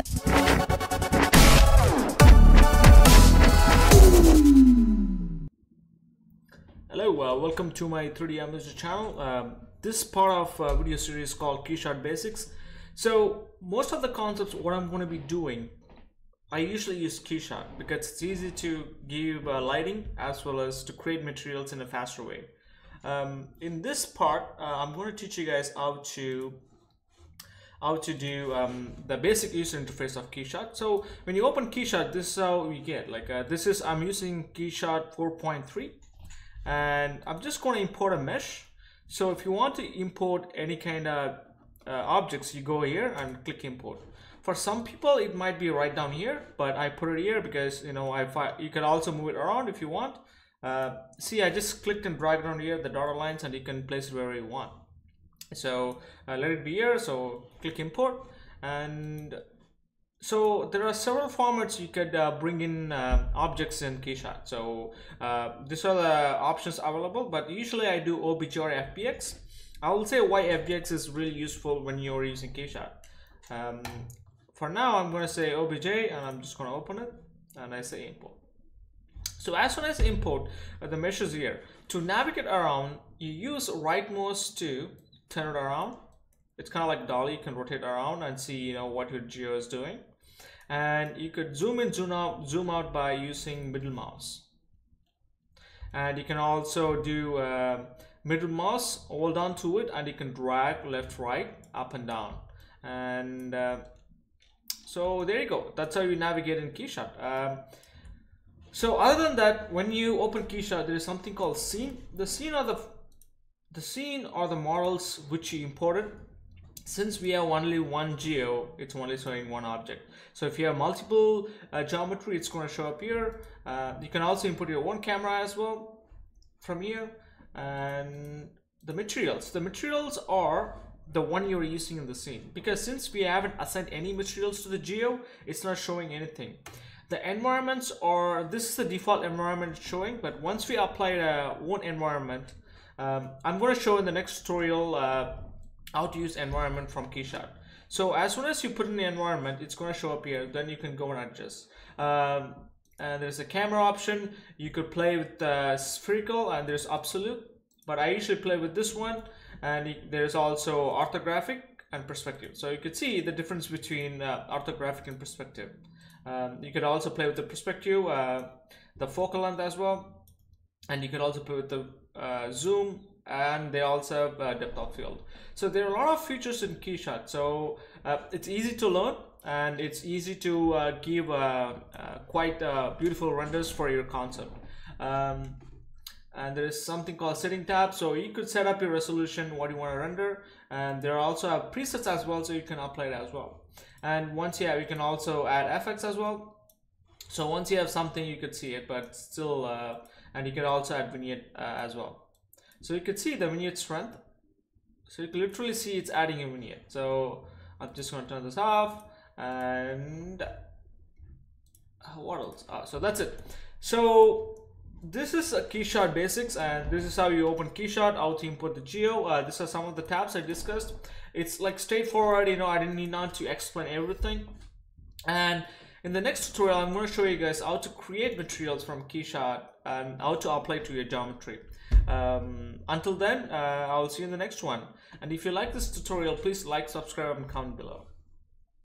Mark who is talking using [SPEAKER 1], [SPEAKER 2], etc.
[SPEAKER 1] begin.
[SPEAKER 2] Hello, welcome to my 3D Amateur channel. This part of video series called Keyshot Basics. So most of the concepts, what I'm going to be doing, I usually use Keyshot because it's easy to give lighting as well as to create materials in a faster way. In this part, I'm going to teach you guys how to do the basic user interface of Keyshot. So when you open Keyshot, this is how you get. I'm using Keyshot 4.3, and I'm just going to import a mesh. So if you want to import any kind of objects, you go here and click import. For some people it might be right down here, but I put it here because you can also move it around if you want. See, I just clicked and dragged around here the dotted lines, and you can place it wherever you want. So let it be here, so click import. And so there are several formats you could bring in objects in Keyshot. So these are the options available, but usually I do OBJ or FBX. I will say why FBX is really useful when you're using Keyshot. For now, I'm going to say OBJ, and I'm just going to open it, and I say import. So as soon as import, the mesh is here. To navigate around, you use right mouse to turn it around. It's kind of like dolly. You can rotate around and see what your geo is doing. And you could zoom in, zoom out by using middle mouse. And you can also do middle mouse, hold on to it, and you can drag left, right, up and down. And so there you go. That's how you navigate in Keyshot. So other than that, when you open Keyshot, there is something called scene. The scene are the models which you imported. Since we have only one geo, it's only showing one object. So if you have multiple geometry, it's going to show up here. You can also import your own camera as well from here. And the materials are the one you're using in the scene, because since we haven't assigned any materials to the geo, it's not showing anything. The environments this is the default environment showing, but once we apply our own environment, I'm going to show in the next tutorial how to use environment from Keyshot. So as soon as you put in the environment, it's going to show up here. Then you can go and adjust. And there's a camera option. You could play with spherical, and there's absolute, but I usually play with this one. And there's also orthographic and perspective. So you could see the difference between orthographic and perspective. You could also play with the perspective, the focal length as well, and you could also play with the zoom, and they also have depth of field. So there are a lot of features in Keyshot. So it's easy to learn, and it's easy to give quite beautiful renders for your concept. And there is something called setting tab, so you could set up your resolution, what you want to render, and there are also presets as well, so you can apply it as well. And once you can also add effects as well. So once you have something, you could see it, but still, and you can also add vignette as well. So you could see the vignette strength. So you can literally see it's adding a vignette. So I'm just going to turn this off, and what else? So that's it. So this is a Keyshot basics, and this is how you open Keyshot, how to import the geo. These are some of the tabs I discussed. It's like straightforward, I didn't need to explain everything. And in the next tutorial, I'm going to show you guys how to create materials from Keyshot and how to apply to your geometry. Until then, I'll see you in the next one. And if you like this tutorial, please like, subscribe, and comment below.